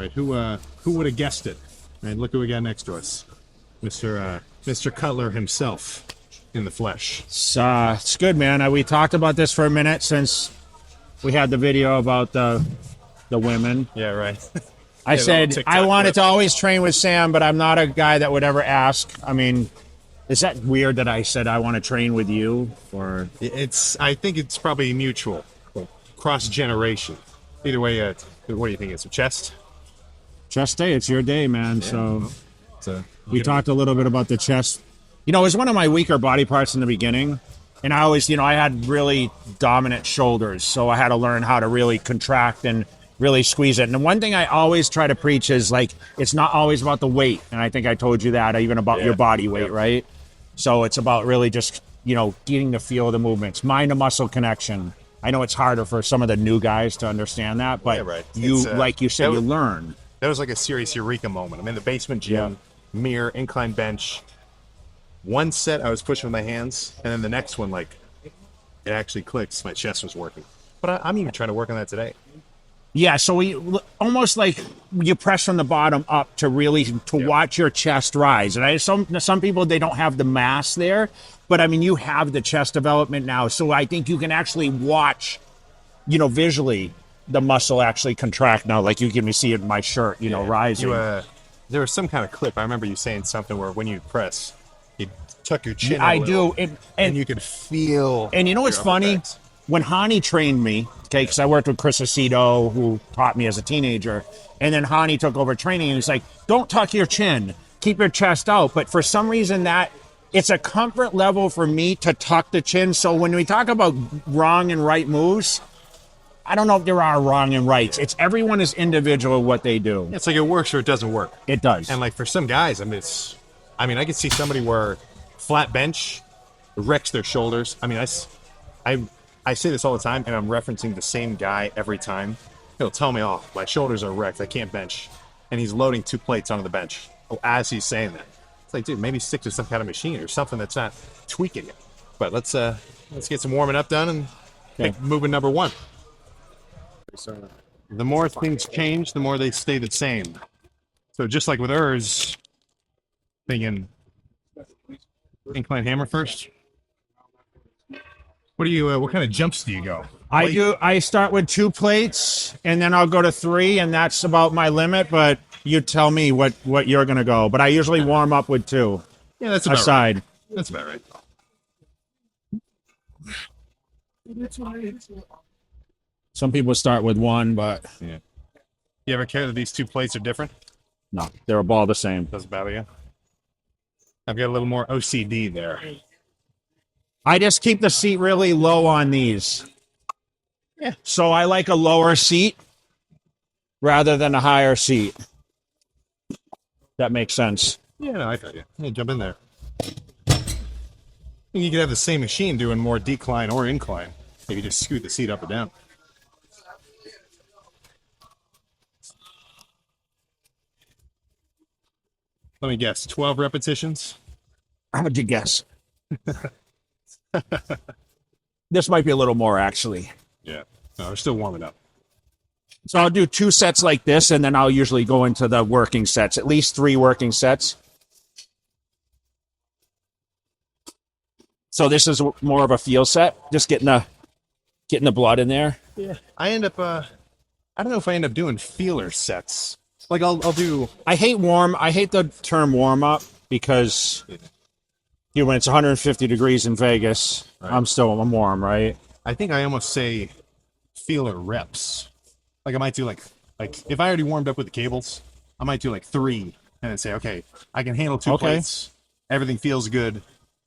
right, who would have guessed it? All right, look who we got next to us, Mr. Cutler himself in the flesh. It's good, man. We talked about this for a minute since we had the video about the women. Yeah, right. I said TikTok I wanted clip. to always train with Sam, but I'm not a guy that would ever ask. I mean, is that weird that I said I want to train with you? Or I think it's probably mutual, cross generation. Either way, what do you think? It's a chest. chest day? It's your day, man. Yeah. So we talked a little bit about the chest. You know, it was one of my weaker body parts in the beginning. And I always, I had really dominant shoulders. So I had to learn how to really contract and really squeeze it. And the one thing I always try to preach is, like, it's not always about the weight. And I think I told you that, even about your body weight, right? So it's about really just, getting the feel of the movements, mind to muscle connection. I know it's harder for some of the new guys to understand that, but like you said, you learn. That was like a serious eureka moment. I'm in the basement gym, mirror, incline bench. One set I was pushing with my hands, and then the next one, like, it actually clicks. My chest was working. But I'm even trying to work on that today. Yeah, so we almost like you press from the bottom up to really watch your chest rise. And some people, they don't have the mass there, but I mean, you have the chest development now. So I think you can actually watch, visually the muscle actually contract now. Like you can see it in my shirt, rising. There was some kind of clip. I remember you saying something where when you press, you tuck your chin. I do, and you could feel. And you know what's funny? Effects. When Hani trained me, because I worked with Chris Aceto, who taught me as a teenager, and then Hani took over training, and he's like, don't tuck your chin, keep your chest out. But for some reason, that it's a comfort level for me to tuck the chin. So when we talk about wrong and right moves, I don't know if there are wrong and rights. It's everyone is individual what they do. It's like it works or it doesn't work. It does. And like for some guys, I can see somebody where flat bench wrecks their shoulders. I mean, I say this all the time, and I'm referencing the same guy every time. He'll tell me, oh, my shoulders are wrecked, I can't bench. And he's loading 2 plates onto the bench as he's saying that. It's like, dude, maybe stick to some kind of machine or something that's not tweaking it. But let's get some warming up done and pick movement number 1. The more things change, the more they stay the same. So just like with Urs, thinking incline hammer first. What kind of jumps do you go? I start with 2 plates, and then I'll go to 3, and that's about my limit. But you tell me what you're gonna go. But I usually warm up with 2. Yeah, that's about right. That's about right. Some people start with 1, but yeah. You ever care that these 2 plates are different? No, they're all the same. Doesn't bother you? I've got a little more OCD there. I just keep the seat really low on these. Yeah. So I like a lower seat rather than a higher seat. That makes sense. Yeah, no, I got you. Yeah, jump in there. You could have the same machine doing more decline or incline. If you just scoot the seat up or down. Let me guess, 12 repetitions? How'd you guess? This might be a little more, actually. Yeah. No, we're still warming up. So I'll do 2 sets like this, and then I'll usually go into the working sets, at least 3 working sets. So this is more of a feel set, just getting the blood in there. Yeah. I end up, I don't know if I end up doing feeler sets. Like I'll do. I hate the term warm up because when it's 150 degrees in Vegas, right. I'm warm, right? I think I almost say feeler reps. Like I might do like if I already warmed up with the cables, I might do like 3 and then say, okay, I can handle 2 plates. Everything feels good.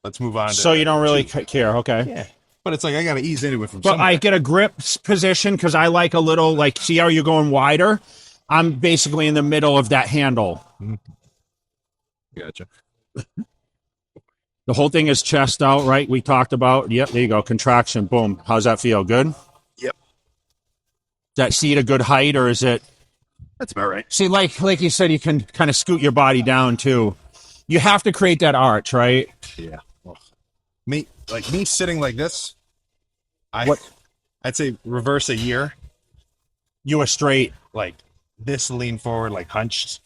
Let's move on. So you don't really care, okay? Yeah. But it's like I got to ease into it from. But I get a grip position because I like a little like. See how you're going wider? I'm basically in the middle of that handle. Gotcha. The whole thing is chest out, right? We talked about. Yep, there you go. Contraction. Boom. How's that feel? Good? Yep. That seat a good height, or is it? That's about right. See, like you said, you can kind of scoot your body down, too. You have to create that arch, right? Yeah. Well, me sitting like this, I'd say reverse a year. You were straight. Like this lean forward, like hunched.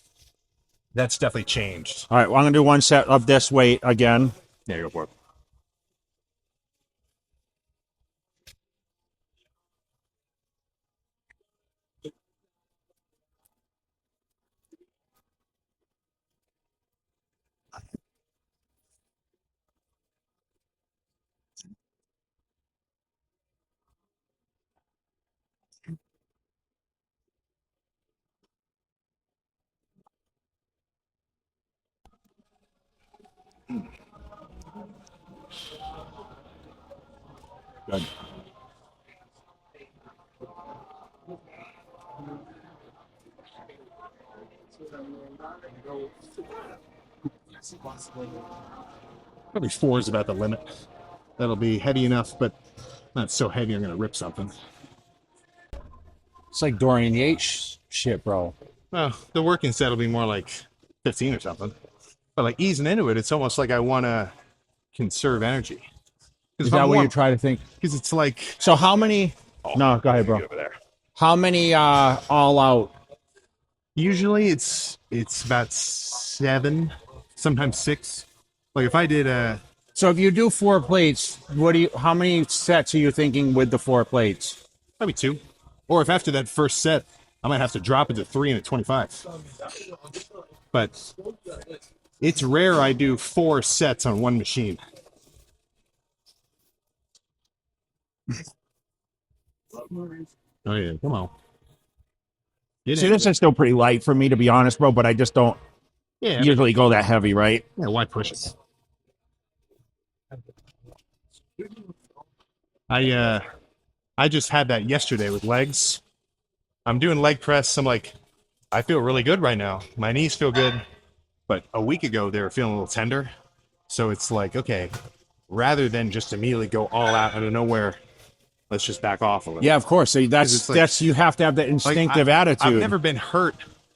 That's definitely changed. All right, well, I'm gonna do one set of this weight again. Yeah, go for it. Good. Probably 4 is about the limit. That'll be heavy enough, but not so heavy I'm gonna rip something. It's like Dorian Yates shit, bro. Well, the working set will be more like 15 or something. But like easing into it, it's almost like I want to conserve energy. Is that what you try to think? Because it's like, So how many? No, go ahead, bro. over there. How many all out? Usually it's about 7, sometimes 6. Like if I did So if you do 4 plates, how many sets are you thinking with the 4 plates? probably 2, or if after that first set, I might have to drop it to 3 and a 25. But it's rare I do 4 sets on one machine. Oh yeah, come on. See, this is still pretty light for me, to be honest, bro, but I just don't Yeah, usually go that heavy, right? yeah, why push it? I just had that yesterday with legs. I'm doing leg press. I'm like, I feel really good right now. My knees feel good. But a week ago they were feeling a little tender. So it's like, okay, rather than just immediately go all out out of nowhere, let's just back off a little. Yeah, of course. So it's that's like- that's you have to have that Like, instinctive I've attitude. never been hurt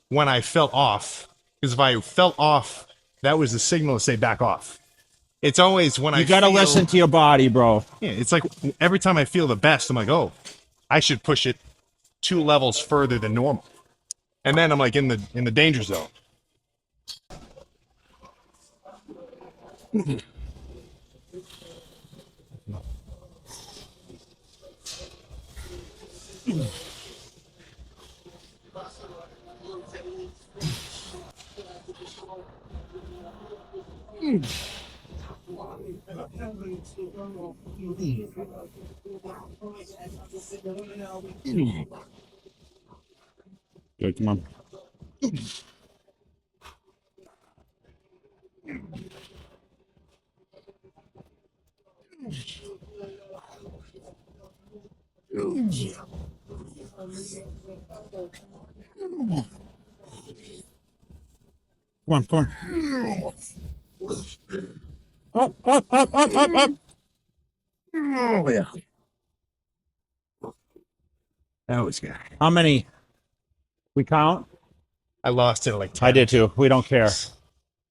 when I felt off. Because if I felt off, that was the signal to say back off. It's always when You got to listen to your body, bro. Yeah, it's like every time I feel the best, I'm like, oh, I should push it 2 levels further than normal. And then I'm like in the danger zone. Good, come on. Come on, come on. Up, up, up, up, up, up. Oh yeah. That was good. How many? We count? I lost it at like 10. I did too. We don't care.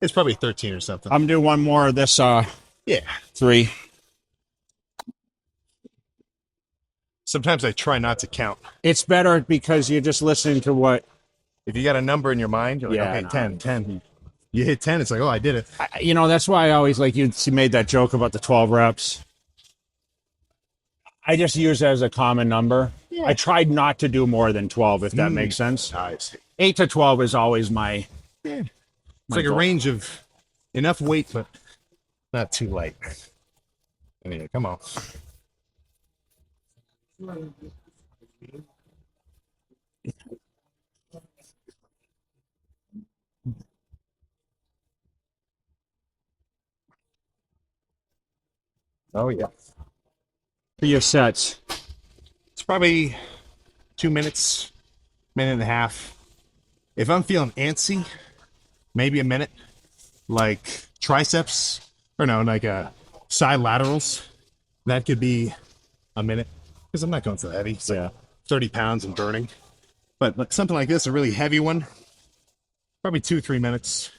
It's probably 13 or something. I'm doing one more of this Yeah. 3. Sometimes I try not to count. It's better because you're just listening to what If you got a number in your mind, you're like, Yeah, okay, no. 10. You hit 10, it's like, oh, I did it. that's why I always like you made that joke about the 12 reps. I just use it as a common number. Yeah. I tried not to do more than 12, if that makes sense. Nice. 8 to 12 is always my. Yeah. It's like a goal. range of enough weight, but not too light. Anyway, come on. Oh, yeah. For your sets. It's probably 2 minutes, minute and a half. If I'm feeling antsy, maybe a minute. Like triceps, or no, like side laterals. That could be a minute. Because I'm not going so heavy. It's like 30 pounds and burning. But like something like this, a really heavy one, probably 2-3 minutes.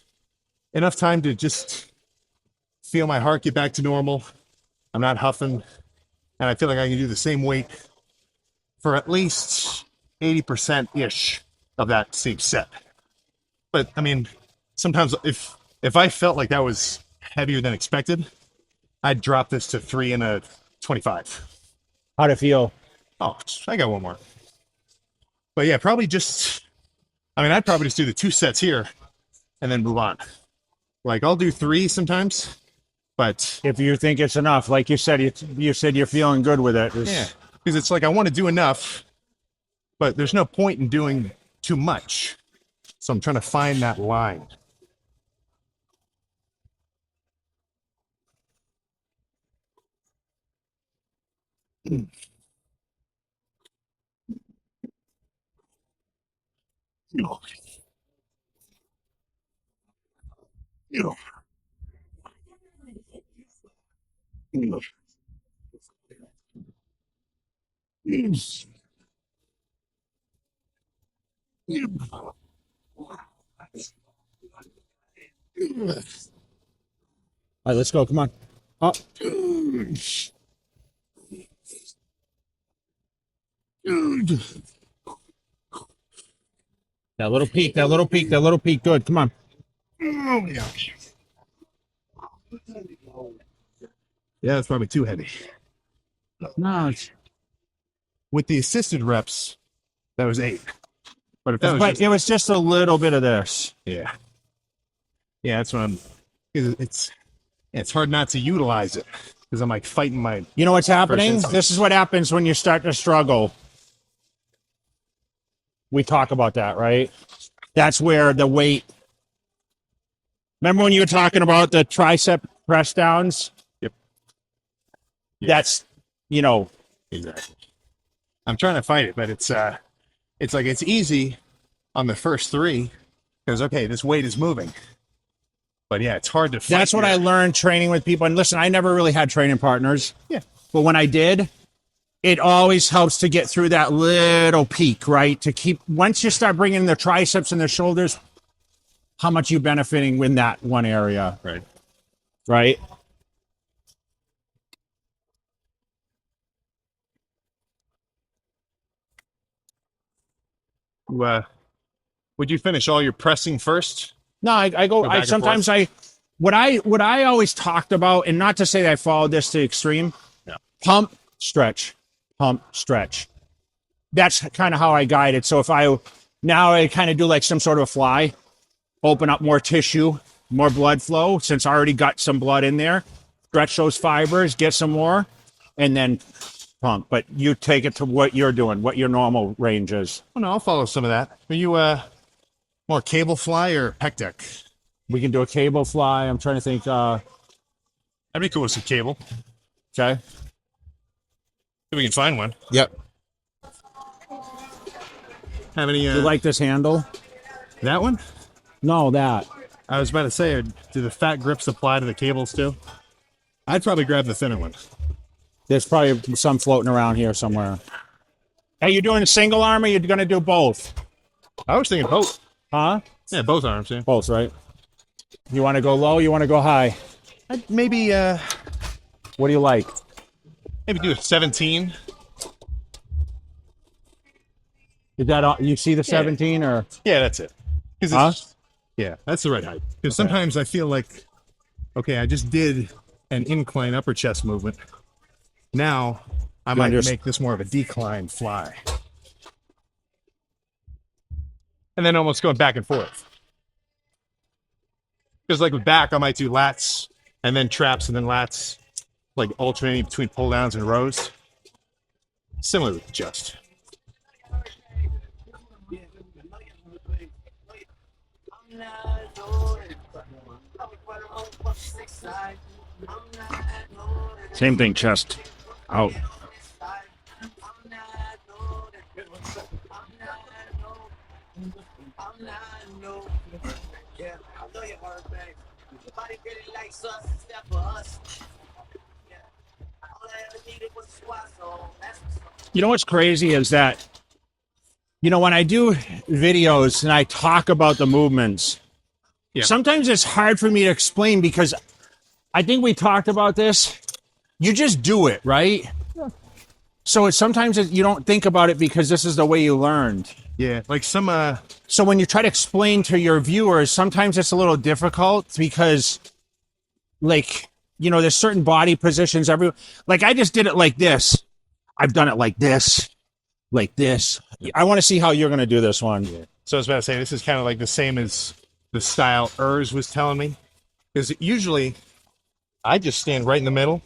Enough time to just feel my heart get back to normal. I'm not huffing. And I feel like I can do the same weight for at least 80%-ish of that same set. But I mean, sometimes if I felt like that was heavier than expected, I'd drop this to 3 and a 25. How'd it feel? Oh, I got one more. But yeah, probably just, I mean, I'd probably just do the 2 sets here and then move on. Like I'll do 3 sometimes, but If you think it's enough, like you said, you said you're feeling good with it. yeah, because it's like I want to do enough, but there's no point in doing too much. So I'm trying to find that line. All right, let's go. Come on. Up. That little peak, that little peak, that little peak. Good. Come on. Oh, yeah. Yeah, that's probably too heavy. No, With the assisted reps, that was 8. But if that was but just, it was just a little bit of this. yeah, that's what I'm. It's hard not to utilize it because I'm like fighting my. You know what's happening? instinct. This is what happens when you start to struggle. We talk about that, right? That's where the weight. Remember when you were talking about the tricep press downs? Yep. Yeah. That's, Exactly. I'm trying to fight it, but it's like it's easy on the first 3 because okay, this weight is moving. But yeah, it's hard to fight. That's what I learned training with people. And listen, I never really had training partners. Yeah. But when I did, it always helps to get through that little peak, right? To keep, once you start bringing the triceps and the shoulders, how much you benefiting in that one area, Right. right? Would you finish all your pressing first? No, I go, Go back I and sometimes I, what I always talked about, and not to say that I followed this to the extreme, No. pump, stretch, pump, stretch. That's kind of how I guide it. So if I kind of do like some sort of a fly, open up more tissue, more blood flow, since I already got some blood in there, stretch those fibers, get some more, and then pump. But you take it to what you're doing, what your normal range is. Oh no, I'll follow some of that. Are you more cable fly or pec deck? We can do a cable fly. I'm trying to think. That'd be cool with some cable. Okay. If we can find one. Yep. Have any? You like this handle? That one? No, that. I was about to say, do the fat grips apply to the cables too? I'd probably grab the thinner one. There's probably some floating around here somewhere. Hey, you doing a single arm or you're going to do both? I was thinking both. Huh? Yeah, both arms. Yeah. Both, right? You want to go low? You want to go high? I'd maybe What do you like? maybe do a 17. Is that you see the 17 or? Yeah, that's it. 'Cause Huh? Yeah, that's the right height. Because sometimes I feel like, okay, I just did an incline upper chest movement. Now I might make this more of a decline fly. And then almost going back and forth. Because like with back, I might do lats and then traps and then lats, like alternating between pull downs and rows. Similar with the chest. Same thing, chest out. You know what's crazy is that, when I do videos and I talk about the movements, sometimes it's hard for me to explain because I think we talked about this. You just do it, right? Yeah. So it's sometimes you don't think about it because this is the way you learned. Yeah, like some So when you try to explain to your viewers, sometimes it's a little difficult because, like, you know, there's certain body positions. Like I just did it like this. I've done it like this, like this. I want to see how you're going to do this one. Yeah. So I was about to say, this is kind of like the same as the style Urs was telling me. Because usually I just stand right in the middle,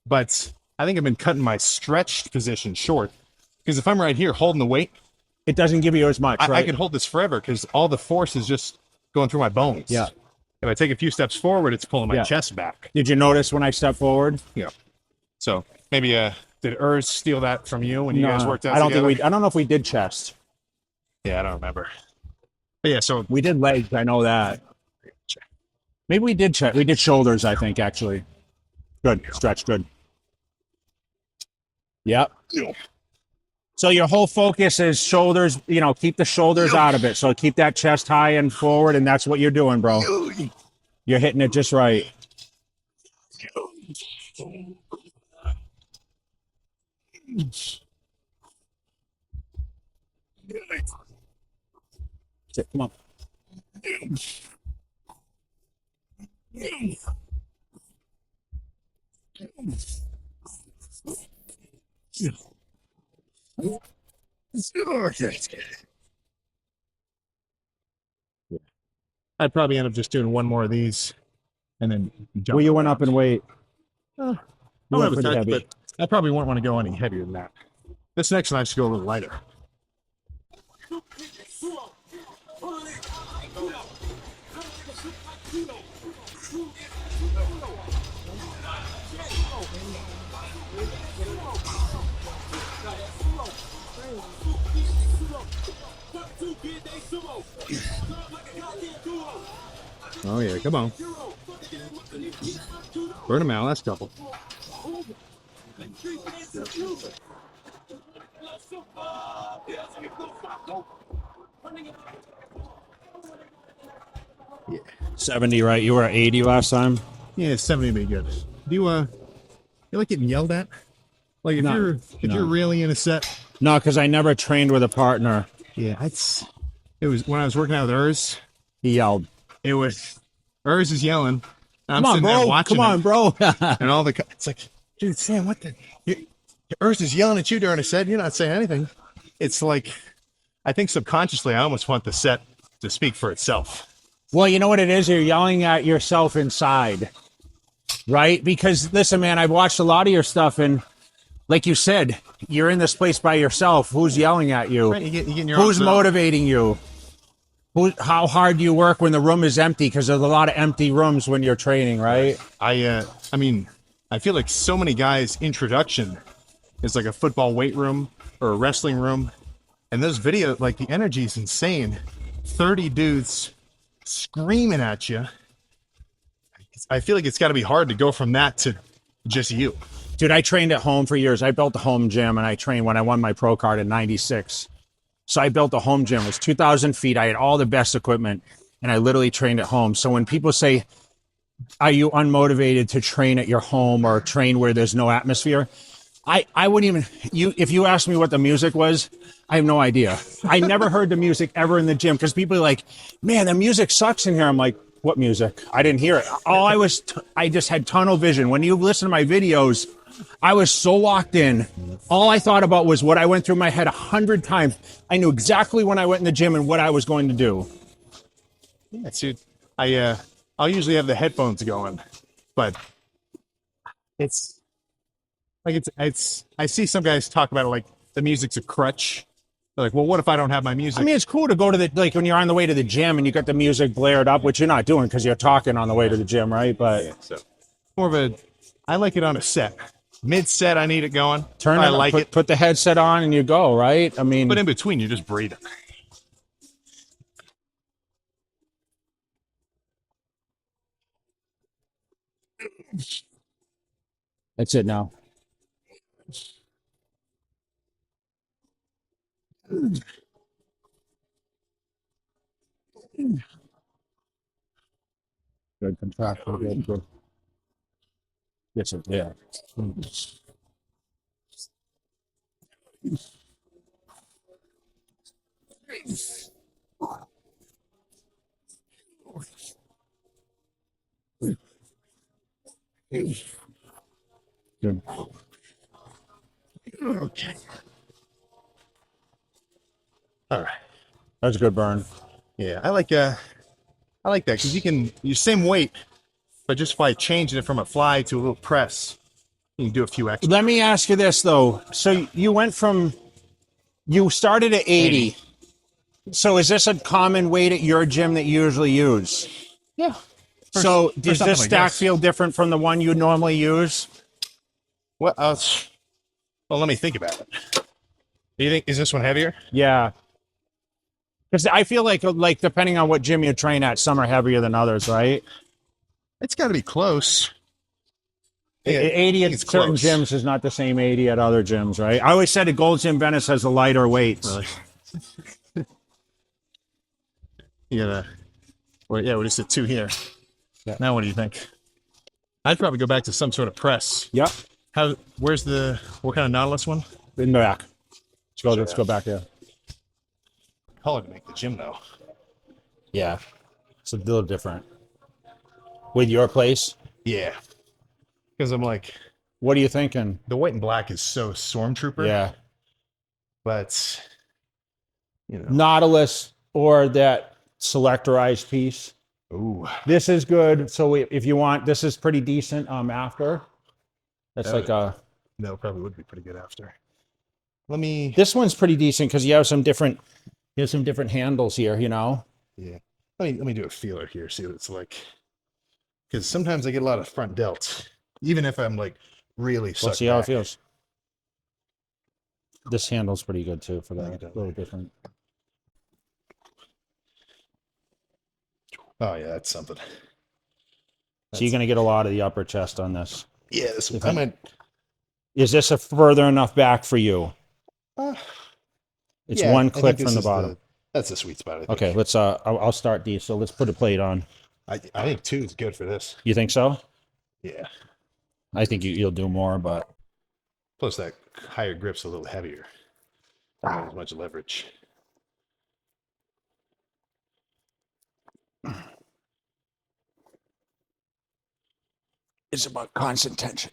but I think I've been cutting my stretched position short. Because if I'm right here holding the weight, it doesn't give you as much, right? I could hold this forever because all the force is just going through my bones. Yeah. If I take a few steps forward, it's pulling my chest back. Did you notice when I stepped forward? Yeah. So maybe did Urs steal that from you when you guys worked out together? I don't know if we did chest. Yeah, I don't remember. But yeah, so we did legs. I know that. Maybe we did chest. We did shoulders, I think, actually. Good. Stretch. Good. Yep. So your whole focus is shoulders, you know, keep the shoulders out of it. So keep that chest high and forward, and that's what you're doing, bro. You're hitting it just right. Sit, come on. I'd probably end up just doing one more of these and then jump. Well, you went up in weight. I probably won't want to go any heavier than that. This next one I should go a little lighter. Oh yeah, come on. Burn them out, last couple. Yeah. 70, right? You were at 80 last time? Yeah, 70 would be good. Do you like getting yelled at? Like if you're really in a set? No, because I never trained with a partner. Yeah, it was when I was working out with Urs, he yelled. It was Urs is yelling. I'm Come on, sitting bro. there watching. Come on, bro. And all the it's like, dude, Sam, what the? Urs is yelling at you during a set. You're not saying anything. It's like, I think subconsciously, I almost want the set to speak for itself. Well, you know what it is? You're yelling at yourself inside, right? Because listen, man, I've watched a lot of your stuff, and like you said, you're in this place by yourself. Who's yelling at you? Right, you get your Who's motivating you? How hard do you work when the room is empty? Because there's a lot of empty rooms when you're training, right? I mean, I feel like so many guys' introduction is like a football weight room or a wrestling room, and those videos, like the energy is insane. 30 dudes screaming at you. I feel like it's got to be hard to go from that to just you. Dude, I trained at home for years. I built a home gym, and I trained when I won my pro card in '96. So I built a home gym. It was 2,000 feet. I had all the best equipment, and I literally trained at home. So when people say, are you unmotivated to train at your home or train where there's no atmosphere? I wouldn't even, if you asked me what the music was, I have no idea. I never heard the music ever in the gym because people are like, man, the music sucks in here. I'm like, what music? I didn't hear it. I just had tunnel vision. When you listen to my videos, I was so locked in. All I thought about was what I went through my head 100 times. I knew exactly when I went in the gym and what I was going to do. Yeah, dude. I'll usually have the headphones going, but it's like I see some guys talk about it like the music's a crutch. They're like, well, what if I don't have my music? I mean, it's cool to go to like when you're on the way to the gym and you got the music blared up, which you're not doing because you're talking on the way to the gym, right? But yeah, so more of I like it on a set. Mid-set, I need it going. Put the headset on and you go, right? I mean, but in between, you're just breathing. That's it now. Good contraction. Good. Yes, sir. Yeah. Good. Okay. All right. That's a good burn. Yeah, I like that because you can use same weight, but just by changing it from a fly to a little press, you can do a few extra. Let me ask you this though. So you started at 80. So is this a common weight at your gym that you usually use? Yeah. So does something this like stack this. feel different from the one you normally use? Well, let me think about it. Do you think is this one heavier? Yeah. Because I feel like depending on what gym you train at, some are heavier than others, right? It's got to be close. 80 at certain gyms is not the same 80 at other gyms, right? I always said at Gold's Gym Venice has the lighter weights. Really? You gotta. Well, yeah, we just did 2 here. Yeah. Now, what do you think? I'd probably go back to some sort of press. Yep. What kind of Nautilus one? In the back. Let's go back there. Color to make the gym though. Yeah. It's a little different. With your place? Yeah. Because I'm like, What are you thinking? the white and black is so Stormtrooper. Yeah. But, Nautilus or that selectorized piece. Ooh. This is good. So if you want, this is pretty decent after. That's That like a... No, probably would be pretty good after. This one's pretty decent because you have some different handles here, you know? Yeah. Let me do a feeler here, see what it's like. Because sometimes I get a lot of front delts, even if I'm like really sucked Let's see how it back. feels. This handle's pretty good too for No, you that. A don't. little different. Oh yeah, that's something. So you're going to get a lot of the upper chest on this. Yeah, this one. I might. Is this a further enough back for you? It's Yeah, one I think click this from the is bottom. That's the sweet spot. I think. Okay, let's I'll start these. So let's put a plate on. I think 2 is good for this. You think so? Yeah. I think you'll do more, but Plus that higher grip's a little heavier. Not as much leverage. it's about constant tension.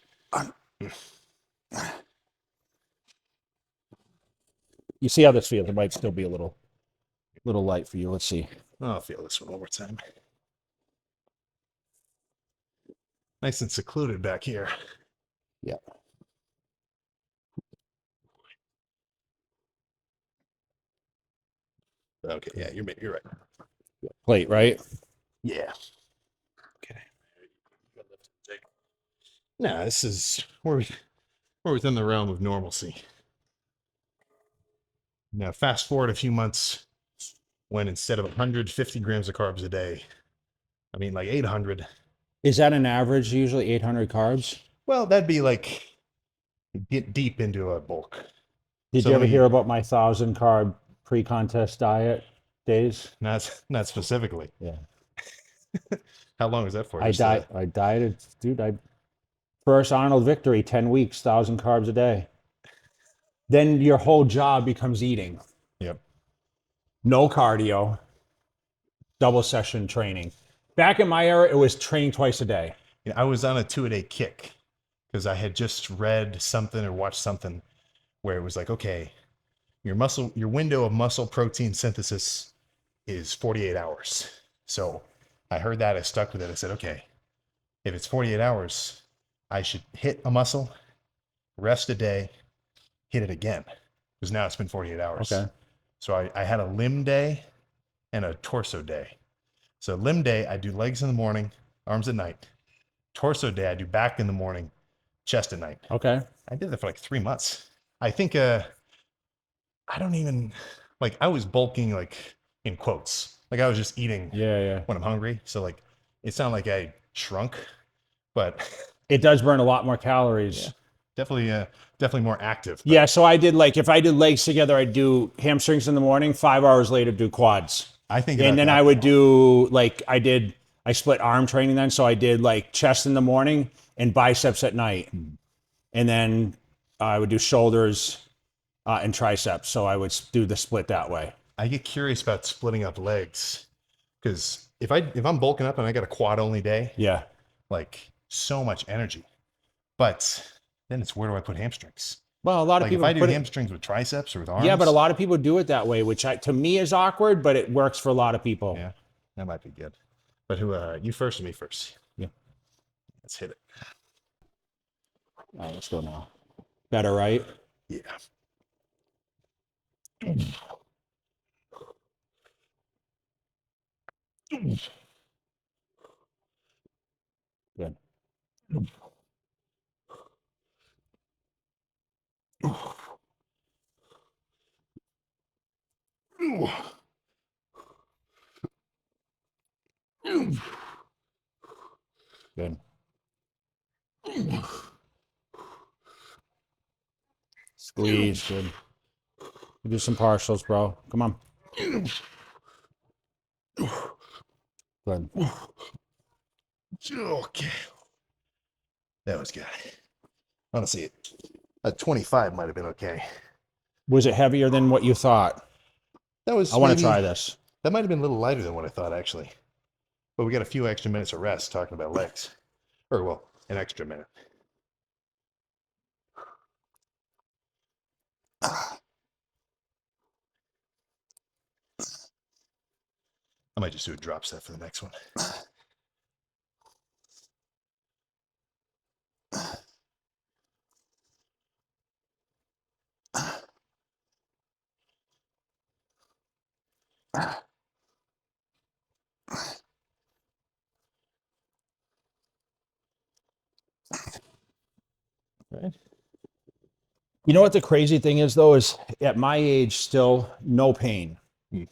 You see how this feels? It might still be a little light for you. Let's see. I'll feel this one more time. Nice and secluded back here. Yeah. Okay, yeah, you're right. Plate, right? Yeah. Okay. No, this is we're within the realm of normalcy. Now, fast forward a few months when instead of 150 grams of carbs a day, I mean like 800. Is that an average usually 800 carbs? Well, that'd be like get deep into a bulk. Did you ever hear about my 1,000 carb pre-contest diet days? Not specifically. Yeah. How long was that for? I dieted, dude. First Arnold victory, 10 weeks, 1,000 carbs a day. Then your whole job becomes eating. Yep. No cardio, double session training. Back in my era, it was training twice a day. Yeah, I was on a 2-a-day kick because I had just read something or watched something where it was like, okay, your window of muscle protein synthesis is 48 hours. So I heard that, I stuck with it. I said, okay, if it's 48 hours, I should hit a muscle, rest a day, hit it again. Because now it's been 48 hours. Okay. So I had a limb day and a torso day. So limb day, I do legs in the morning, arms at night. Torso day, I do back in the morning, chest at night. Okay. I did that for like 3 months. I think I don't even like I was bulking like in quotes. Like I was just eating when I'm hungry. So like it's not like I shrunk, but it does burn a lot more calories. Yeah. Definitely more active. But Yeah, so I did if I did legs together, I'd do hamstrings in the morning, 5 hours later do quads. I think and then I would do I split arm training then, so I did chest in the morning and biceps at night. And then I would do shoulders and triceps. So I would do the split that way. I get curious about splitting up legs because if I'm bulking up and I got a quad only day, Yeah. like so much energy. But then it's where do I put hamstrings? Well, a lot of Like if people I do put it. hamstrings with triceps or with arms, Yeah, but a lot of people do it that way, which to me is awkward, but it works for a lot of people. yeah, that might be good. But who you first or me first? Yeah. Let's hit it. All right, let's go now. Better, right? Yeah. Good. Good. Squeeze. Good. Do some partials, bro. Come on. Good. Okay. That was good. Honestly, a 25 might have been okay. Was it heavier than what you thought? That was I want to maybe- try this. That might have been a little lighter than what I thought, actually. But we got a few extra minutes of rest talking about legs. Or, well, an extra minute. I might just do a drop set for the next one. Okay. You know what the crazy thing is, though, is at my age, still no pain. Hmm.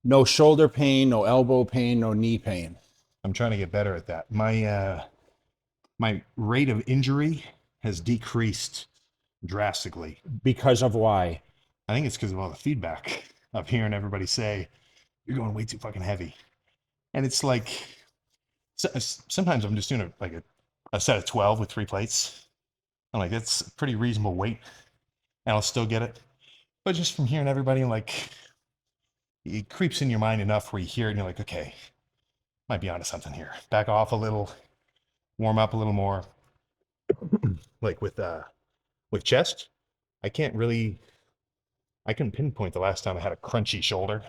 No shoulder pain, no elbow pain, no knee pain. I'm trying to get better at that. My rate of injury has decreased drastically. Because of why? I think it's because of all the feedback of hearing everybody say, you're going way too fucking heavy. And it's like, sometimes I'm just doing a set of 12 with 3 plates. I'm like, that's a pretty reasonable weight. And I'll still get it. But just from hearing everybody, like, it creeps in your mind enough where you hear it and you're like, okay, might be onto something here. Back off a little, warm up a little more. Like with chest, I couldn't pinpoint the last time I had a crunchy shoulder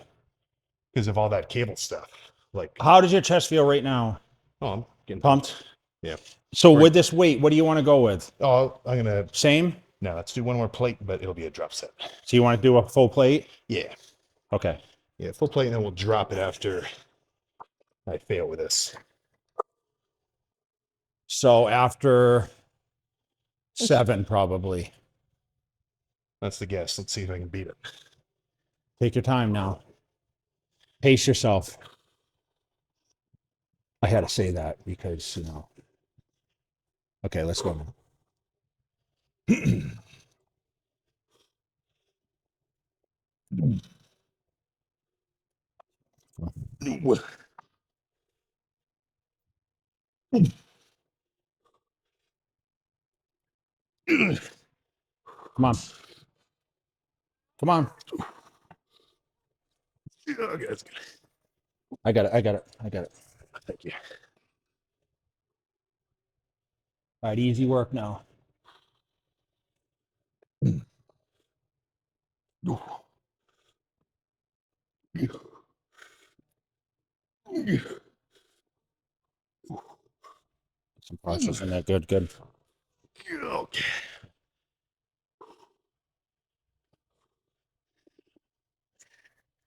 because of all that cable stuff. Like, How does your chest feel right now? oh, I'm getting Pumped? Yeah. So Right. with this weight, what do you want to go with? Oh, I'm gonna Same? no. Let's do one more plate, but it'll be a drop set. So you want to do a full plate? Yeah, Okay. yeah, full plate, and then we'll drop it after I fail with this. So after 7, probably. That's the guess. Let's see if I can beat it. Take your time now. Pace yourself. I had to say that because, Okay, let's go now. Come on. Come on. Okay, that's good. I got it. Thank you. All right, easy work now. Some partials in there. Good. Okay.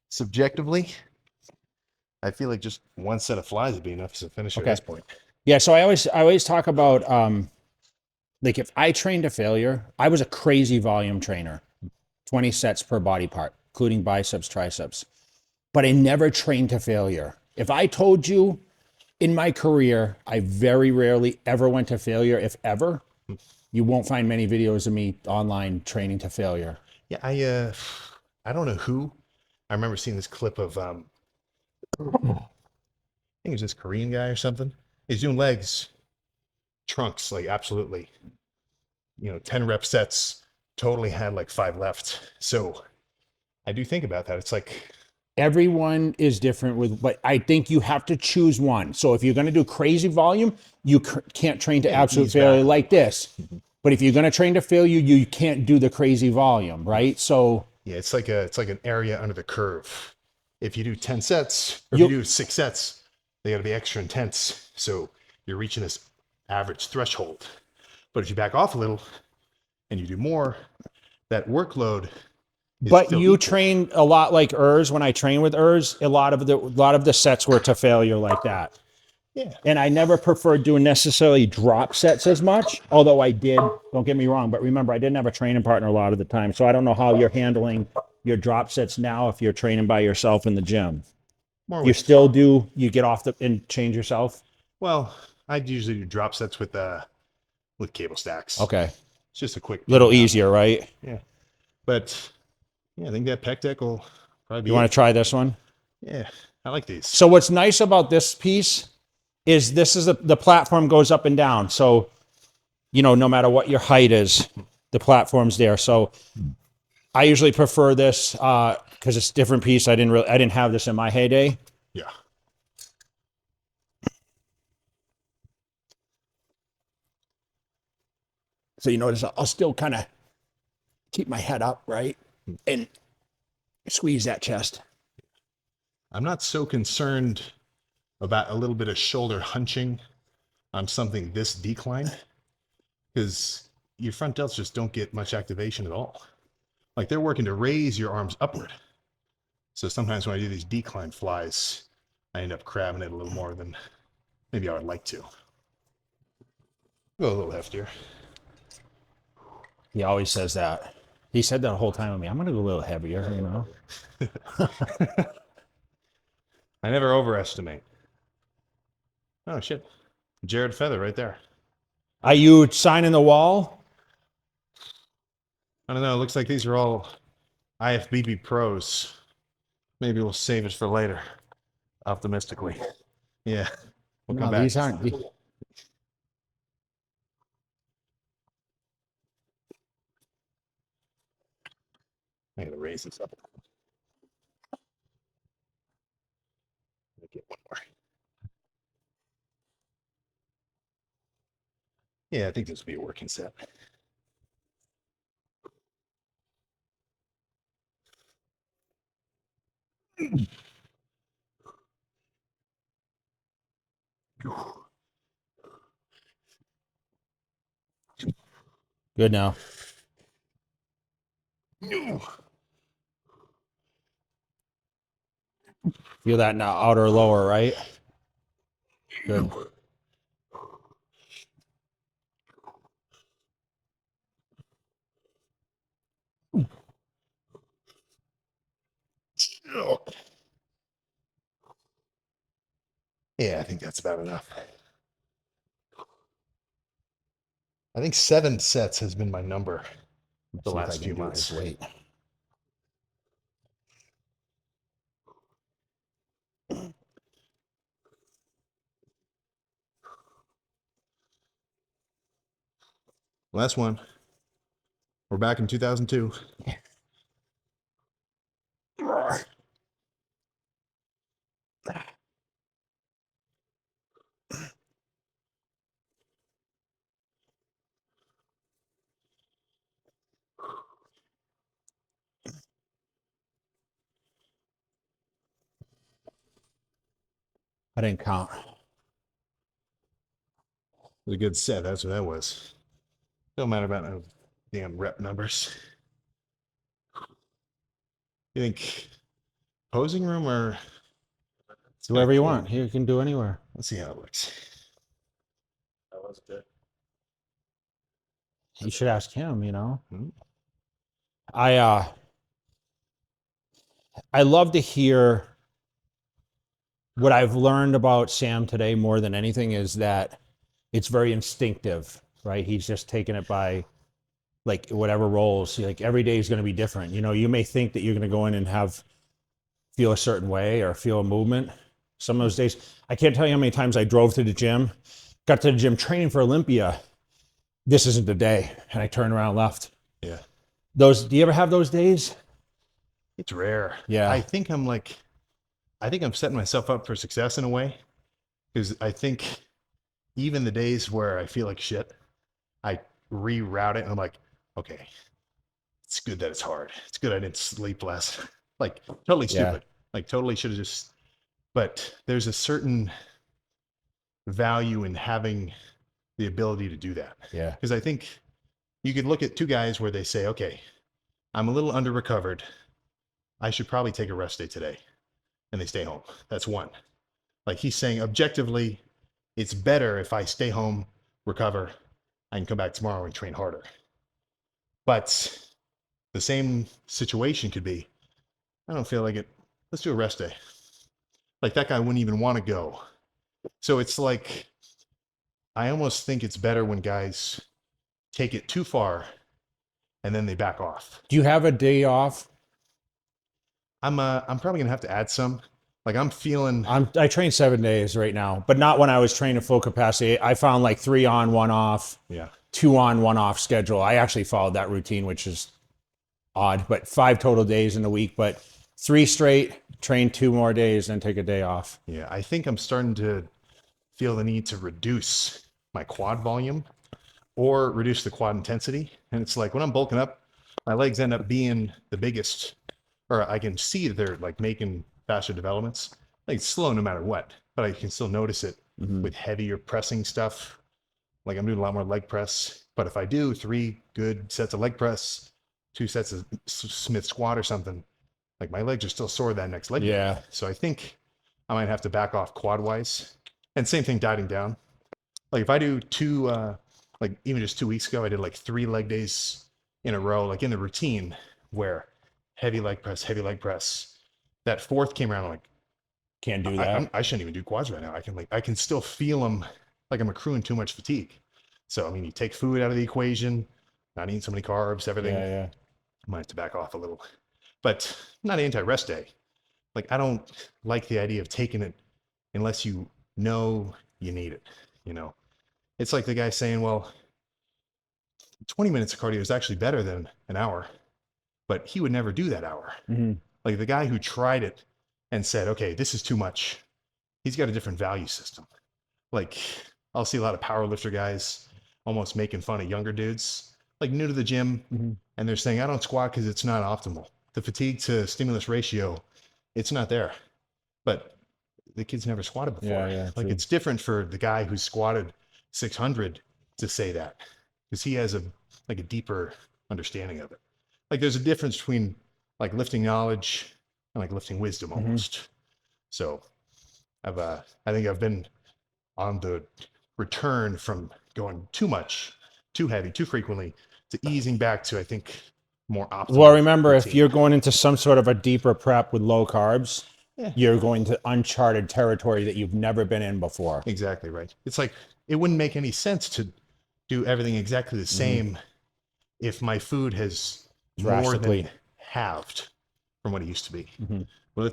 Subjectively, I feel like just one set of flies would be enough to finish at this point. Yeah, so I always talk about like if I trained to failure, I was a crazy volume trainer. 20 sets per body part, including biceps, triceps. But I never trained to failure. If I told you in my career, I very rarely ever went to failure, if ever, you won't find many videos of me online training to failure. Yeah, I don't know who. I remember seeing this clip of I think it was this Korean guy or something. He's doing legs, trunks, like absolutely, 10 rep sets, totally had like 5 left. So I do think about that. It's like, Everyone is different but I think you have to choose one. So if you're going to do crazy volume, you can't train to absolute ease failure back. like this. But if you're going to train to failure, you can't do the crazy volume, right? So yeah, it's like an area under the curve. If you do 10 sets, or if you do 6 sets, they got to be extra intense. So you're reaching this average threshold. But if you back off a little and you do more, that workload. But you train a lot like Urs. When I train with Urs, a lot of the sets were to failure like that. Yeah. And I never preferred doing necessarily drop sets as much, although I did, don't get me wrong, but remember, I didn't have a training partner a lot of the time. So I don't know how you're handling your drop sets now if you're training by yourself in the gym. You still do, you get off and change yourself? Well, I'd usually do drop sets with cable stacks. Okay. It's just a quick. Little easier, right? Yeah. But yeah, I think that pec deck will probably be. You want to try this one? Yeah, I like these. So what's nice about this piece is the platform goes up and down. So, no matter what your height is, the platform's there. So I usually prefer this because it's a different piece. I didn't have this in my heyday. Yeah. So you notice I'll still kind of keep my head up, right? And squeeze that chest. I'm not so concerned about a little bit of shoulder hunching on something this decline, because your front delts just don't get much activation at all. Like, they're working to raise your arms upward. So sometimes when I do these decline flies, I end up crabbing it a little more than maybe I would like to. Go a little heftier. He always says that. He said that the whole time with me. I'm going to go a little heavier, I never overestimate. Oh, shit. Jared Feather right there. Are you signing the wall? I don't know. It looks like these are all IFBB pros. Maybe we'll save it for later. Optimistically. Yeah. We'll come back. These aren't. I gotta raise this up. Get one more. Yeah, I think this will be a working set. Good now. Feel that now, outer lower, right? Good. Yeah, I think that's about enough. I think 7 sets has been my number the last few months. Wait. Last one. We're back in 2002. I didn't count. It was a good set. That's what that was. Don't matter about no damn rep numbers. You think posing room or Do whatever you want. You can do anywhere. let's see how it looks. That was good. You should ask him, Hmm. I love to hear what I've learned about Sam today more than anything is that it's very instinctive, right? He's just taking it by like whatever rolls. Like every day is going to be different. You may think that you're going to go in and feel a certain way or feel a movement. Some of those days, I can't tell you how many times I drove to the gym, got to the gym training for Olympia. This isn't the day. And I turned around and left. Yeah. Do you ever have those days? It's rare. Yeah. I think I'm setting myself up for success in a way, because I think even the days where I feel like shit, I reroute it and I'm like, okay, it's good that it's hard. It's good I didn't sleep less. Like totally Yeah. stupid. Like totally should have just, but there's a certain value in having the ability to do that. Yeah. Because I think you could look at two guys where they say, okay, I'm a little under recovered. I should probably take a rest day today. And they stay home. That's one. Like he's saying objectively, it's better if I stay home, recover, I can come back tomorrow and train harder. But the same situation could be, I don't feel like it. Let's do a rest day. Like that guy wouldn't even want to go. So it's like, I almost think it's better when guys take it too far and then they back off. Do you have a day off? I'm probably gonna have to add some. Like I'm feeling. I train 7 days right now, but not when I was training full capacity. I found like 3 on, 1 off, Yeah. 2 on, 1 off schedule. I actually followed that routine, which is odd, but 5 total days in the week, but 3 straight, train 2 more days, then take a day off. Yeah, I think I'm starting to feel the need to reduce my quad volume or reduce the quad intensity. And it's like when I'm bulking up, my legs end up being the biggest, or I can see they're like making faster developments. Like it's slow no matter what, but I can still notice it with heavier pressing stuff. Like I'm doing a lot more leg press, but if I do 3 good sets of leg press, 2 sets of Smith squat or something, like my legs are still sore that next leg day. Yeah. So I think I might have to back off quad wise. And same thing dieting down. Like if I do 2, like even just 2 weeks ago, I did like 3 leg days in a row, like in the routine where heavy leg press. That 4th came around, I'm like, Can't do that. I shouldn't even do quads right now. I can still feel them, like I'm accruing too much fatigue. So I mean, you take food out of the equation, not eating so many carbs, everything. Yeah. I might have to back off a little, but not anti-rest day. Like I don't like the idea of taking it unless you know you need it. You know, it's like the guy saying, well, 20 minutes of cardio is actually better than an hour, but he would never do that hour. Like the guy who tried it and said, okay, this is too much, he's got a different value system. Like I'll see a lot of power lifter guys almost making fun of younger dudes, like new to the gym. And they're saying, I don't squat because it's not optimal. The fatigue to stimulus ratio, it's not there. But the kid's never squatted before. Yeah, like true. it's different for the guy who's squatted 600 to say that, because he has a deeper understanding of it. Like there's a difference between like lifting knowledge and like lifting wisdom almost. So I think I've been on the return from going too much, too heavy, too frequently, to easing back to, I think, more optimal. Well, remember, if routine. you're going into some sort of a deeper prep with low carbs, Yeah. you're going to uncharted territory that you've never been in before. Exactly right. It's like it wouldn't make any sense to do everything exactly the same if my food has more Drastically. than halved from what it used to be. Well,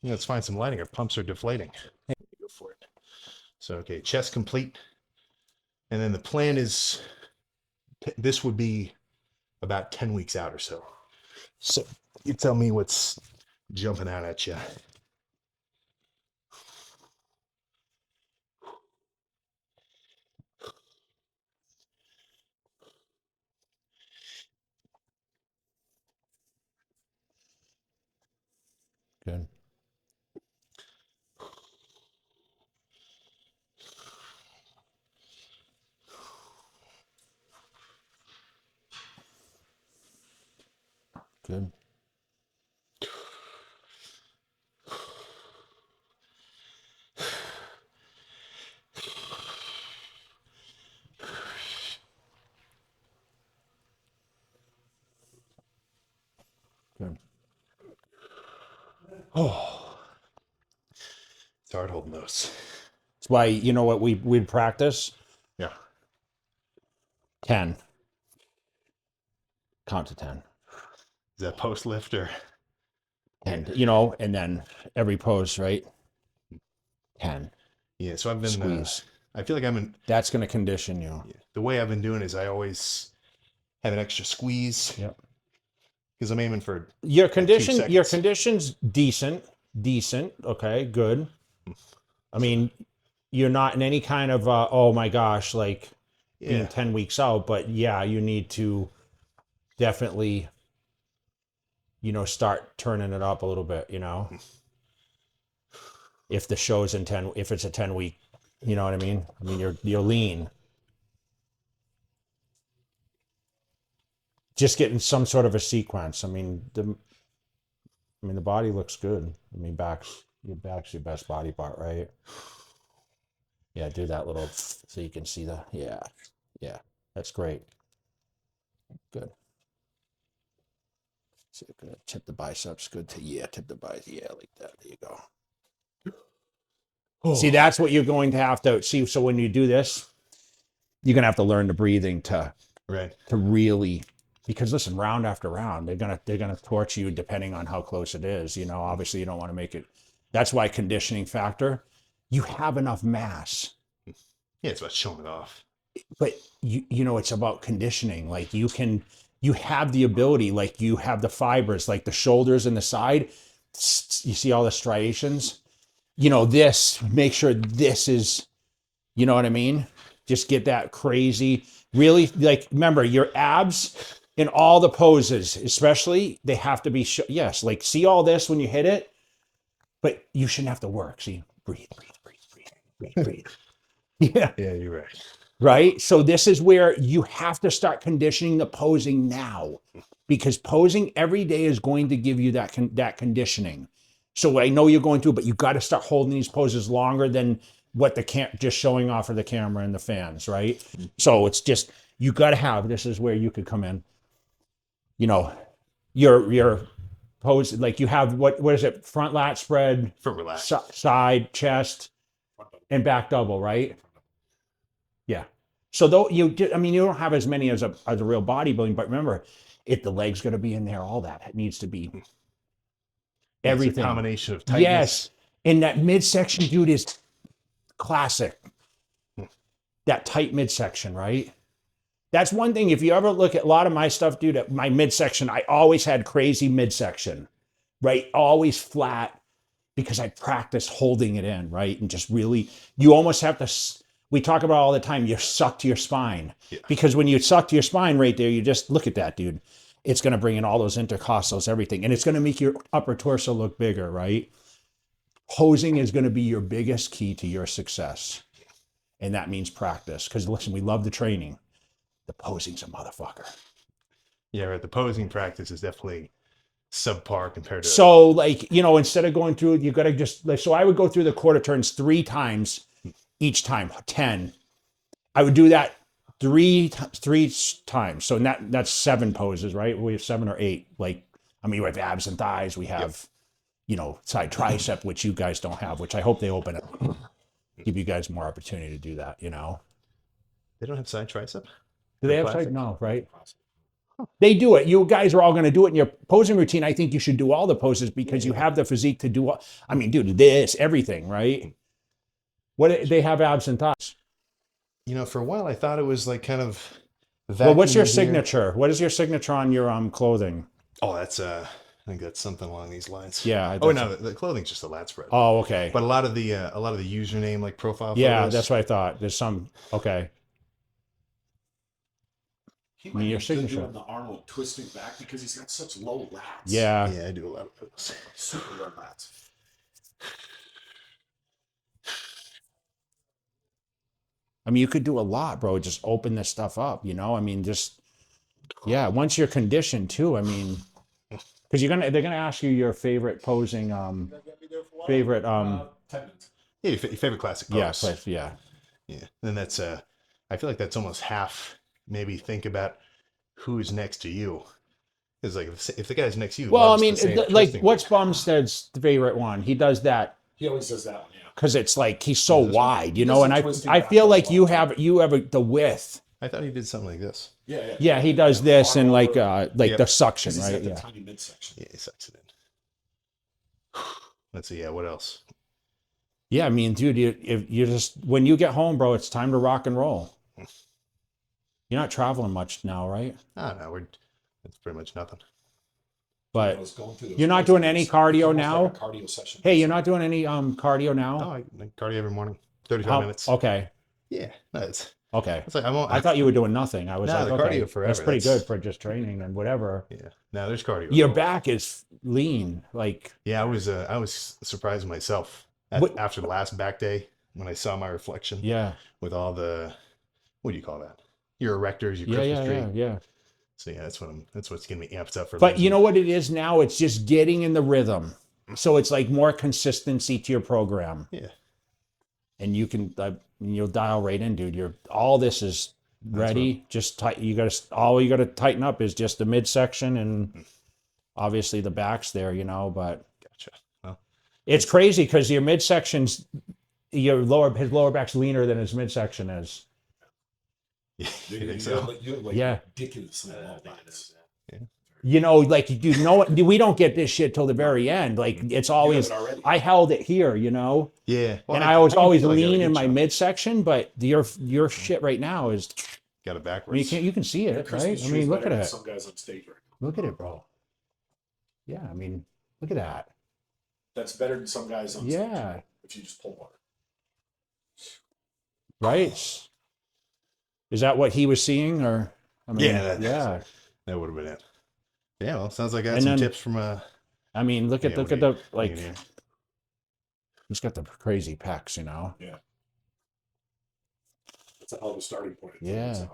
let's find some lighting. Our pumps are deflating. Go for it. So, okay, chest complete. And then the plan is, this would be about 10 weeks out or so. So you tell me what's jumping out at you. Good. Good. Good. Oh, it's hard holding those. That's why, you know what we'd practice? Yeah. 10. Count to 10. Is that post lift or? And, you know, and then every pose, right? 10. Yeah. So I've been, Squeeze. I feel like I'm in, That's going to condition you. the way I've been doing is I always have an extra squeeze. Yep. Because I'm aiming for Your 2 condition, your seconds. condition's decent. Okay, good. I mean, you're not in any kind of oh my gosh, like being Yeah. 10 weeks out, but yeah, you need to definitely, start turning it up a little bit, if the show's if it's a 10 week, you know what I mean? I mean, you're lean. Just getting some sort of a sequence. I mean, the body looks good. I mean, your back's your best body part, right? Yeah, do that little so you can see yeah, that's great. Good. So you're gonna tip the biceps. Good to tip the biceps. Yeah, like that. There you go. See, that's what you're going to have to see. So when you do this, you're gonna have to learn the breathing to really, because listen, round after round, they're gonna torch you depending on how close it is. Obviously you don't want to make it. That's why conditioning factor. You have enough mass. Yeah, it's about showing it off. But it's about conditioning. Like you have the ability, like you have the fibers, like the shoulders and the side. You see all the striations. Make sure this is, you know what I mean? Just get that crazy. Really, like, remember your abs in all the poses, especially, they have to be, yes, like see all this when you hit it, but you shouldn't have to work. See, breathe. Yeah. Yeah, you're right. Right? So this is where you have to start conditioning the posing now, because posing every day is going to give you that conditioning. So I know you're going to, but you got to start holding these poses longer than what just showing off of the camera and the fans, right? So it's just, you got to have, this is where you could come in, your pose, like you have, what is it? Front lat spread, For relax. side, chest, and back double, right? Yeah. So though you don't have as many as a real bodybuilding, but remember, if the leg's going to be in there, all that, it needs to be everything. It's a combination of tightness. Yes. And that midsection, dude, is classic. That tight midsection, right? That's one thing. If you ever look at a lot of my stuff, dude, at my midsection, I always had crazy midsection, right? Always flat, because I practiced holding it in, right? And just really, you almost have to, we talk about all the time, you suck to your spine. Yeah. Because when you suck to your spine right there, you just look at that, dude. It's going to bring in all those intercostals, everything. And it's going to make your upper torso look bigger, right? Posing is going to be your biggest key to your success. And that means practice. Because listen, we love the training. The posing's a motherfucker. Yeah, right. The posing practice is definitely subpar compared to. So, like, instead of going through, you got to just, like, so I would go through the quarter turns 3 times each time, 10. I would do that three times. So that's 7 poses, right? We have 7 or 8. Like, we have abs and thighs. We have, side tricep, which you guys don't have, which I hope they open up. Give you guys more opportunity to do that, They don't have side tricep? Do they have side? No, right? They do it. You guys are all going to do it in your posing routine. I think you should do all the poses because you have the physique to do all. Dude, everything, right? What they have abs and thighs. For a while I thought it was like kind of. Well, what's your signature? What is your signature on your clothing? Oh, that's I think that's something along these lines. Yeah. Oh no, the clothing's just a lat spread. Oh, okay. But a lot of the username like profile. Yeah, photos, that's what I thought. There's some. Okay. He might be good doing the Arnold twisting back because he's got such low lats. Yeah. Yeah, I do a lot of those. Super low lats. You could do a lot, bro. Just open this stuff up, just, yeah. Once you're conditioned too, because they're gonna ask you your favorite posing, favorite, 10 minutes. Yeah, your favorite classic pose. Yeah. And that's I feel like that's almost half. Maybe think about who's next to you. It's like if the guy's next to you. Well, what's Bumstead's favorite one? He does that. He always does that one, yeah. Because it's like he's so wide, and I feel like you have the width. I thought he did something like this. Yeah. Yeah, he does this and like the suction, He's right? got the Yeah. tiny midsection. Yeah, he sucks it in. Let's see. Yeah, what else? Yeah, dude, if you just when you get home, bro, it's time to rock and roll. You're not traveling much now, right? I don't know. It's pretty much nothing. But I was going through those you're not doing any it's cardio almost now? like a cardio session. Hey, you're not doing any cardio now? No, I cardio every morning, 35 minutes. Okay. Yeah, no, it's like I I thought you were doing nothing. I was No, like, the okay, cardio forever, that's pretty that's- good for just training and whatever. yeah. No, there's cardio. Your back is lean, like Yeah, I was surprised myself after the last back day when I saw my reflection. yeah, With all the, what do you call that? Your erectors, your yeah, Christmas yeah, tree. yeah. So yeah, that's what's getting me amped up for. But you know what it is now? It's just getting in the rhythm. So it's like more consistency to your program. Yeah. And you can you'll dial right in, dude. All this is ready. Just tight. All you got to tighten up is just the midsection and obviously the back's there, But Gotcha. Well, it's crazy because your midsection's his lower back's leaner than his midsection is. yeah, You you think have so? like, you have like Yeah. ridiculously long lines. We don't get this shit till the very end. Like it's always, it already. I held it here, Yeah. Well, and I was can always feel like I got a lean good in my chunk. midsection, but your shit right now is, Got it I mean, backwards. you can see it, Christmas right? I tree's mean, look better at than it. Some guys on stage right now. Look at it, bro. Yeah, I mean, look at that. That's better than some guys on stage. Yeah, If you just pull one. right. Is that what he was seeing, or? I mean, Yeah, yeah. That would have been it. Yeah, well, sounds like I got And some then- tips from I mean, look at Yeah, look what at do you- the what do you like. need? He's got the crazy pecs, That's a hell of a starting point. Yeah.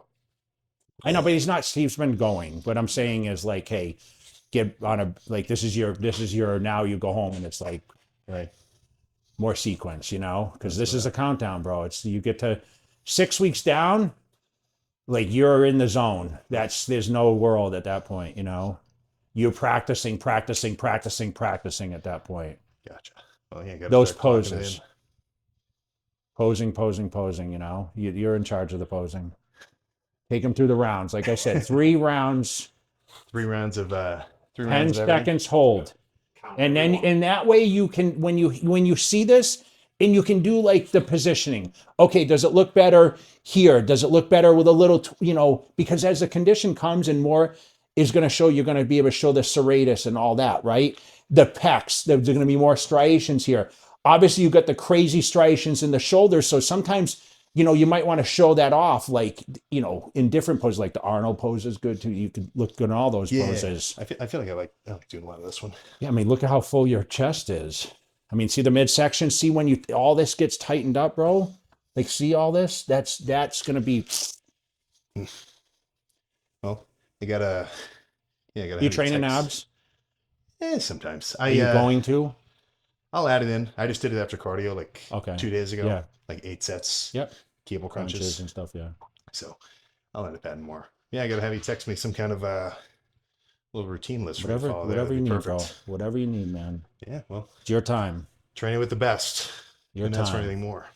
I know, but he's been going. What I'm saying is like, hey, get on this is your now you go home and it's like, right, more sequence, because this is a countdown, bro. It's you get to 6 weeks down, like you're in the zone. There's no world at that point, You're practicing at that point. Gotcha. Well, yeah, gotta Those start clocking it poses. in. Posing, You're in charge of the posing. Take them through the rounds. Like I said, 3 rounds, 3 rounds of 10 3 rounds of everything. seconds hold. And then in that way you can when you see this and you can do like the positioning. Okay, does it look better here? Does it look better with a little because as the condition comes and more is going to show, you're going to be able to show the serratus and all that, right? The pecs, there's going to be more striations here. Obviously you've got the crazy striations in the shoulders, so sometimes you might want to show that off, like, in different poses, like the Arnold pose is good too. You could look good in all those poses. I feel like I like doing a lot of this one. Yeah, I mean, look at how full your chest is. I mean, see the midsection? See when all this gets tightened up, bro? Like, see all this? That's going to be... Well, I gotta You training abs? Yeah, sometimes. Are you going to? I'll add it in. I just did it after cardio like Okay. 2 days ago. Yeah. Like 8 sets. Yep. Cable Crunches crunches. and stuff, yeah. So I'll end up adding more. Yeah, I gotta have you text me some kind of little routine list for me to follow. Whatever you That'd be need, bro. perfect. Whatever you need, man. Yeah, well, It's your time. training with the best. Your and that's for time. anything more.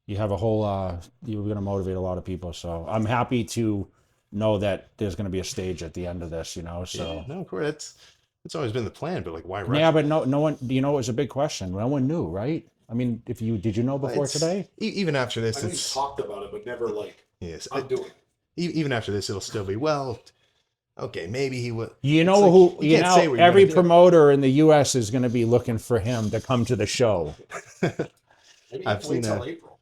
You have a whole you're going to motivate a lot of people, so I'm happy to know that there's going to be a stage at the end of this, so Yeah, no, of course, it's always been the plan, but like, why rush? yeah, but no one, it was a big question. No one knew, right? I mean, did you know before It's- today? Even after this, I think it's we talked about it, but never like, yes. I'm doing it. Even after this, it'll still be okay. Maybe he would. You It's know like, who? you can't say what you're Every gonna do. promoter in the U.S. is going to be looking for him to come to the show. Maybe I've I've wait seen till that. April.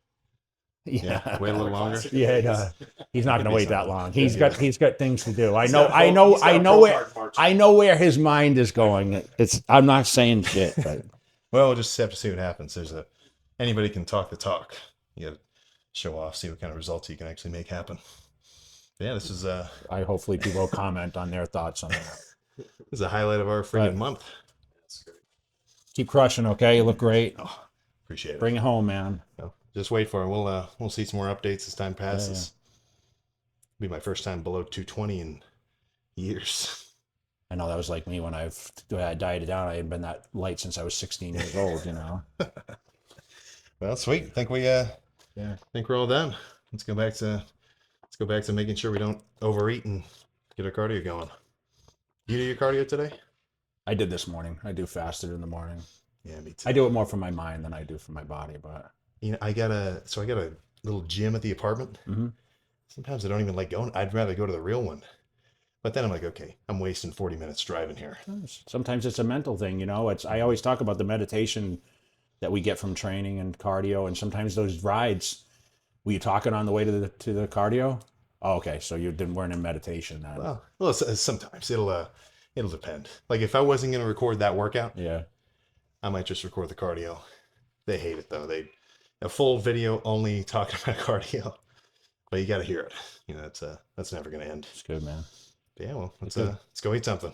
Yeah, wait a little longer. Yeah, he's not going to be wait that something. long. He's got things to do. I He's know. got a I pro- know. he's got I a know pro where. card march. I know where his mind is going. I'm not saying shit, but Well, we'll just have to see what happens. Anybody can talk the talk. You got to show off, see what kind of results you can actually make happen. Yeah, this is hopefully people will comment on their thoughts on that. this is a highlight of our freaking month. That's great. Keep crushing, okay? You look great. Oh, appreciate it. Bring it home, man. No, just wait for it. We'll see some more updates as time passes. Be my first time below 220 in years. I know that was like me when I dieted down. I hadn't been that light since I was 16 years old, Well, sweet. Think we're all done. Let's go back to making sure we don't overeat and get our cardio going. You do your cardio today? I did this morning. I do fasted in the morning. Yeah, me too. I do it more for my mind than I do for my body, but I got a little gym at the apartment. Mhm. Sometimes I don't even like going. I'd rather go to the real one. But then I'm like, okay, I'm wasting 40 minutes driving here. Sometimes it's a mental thing, you know. I always talk about the meditation that we get from training and cardio, and sometimes those rides. Were you talking on the way to the cardio? Oh, okay, so you weren't in meditation then. Well, sometimes it'll depend. Like if I wasn't going to record that workout, Yeah. I might just record the cardio. They hate it though. A full video only talking about cardio, but you got to hear it. You know, that's never going to end. It's good, man. But yeah, well, let's go eat something.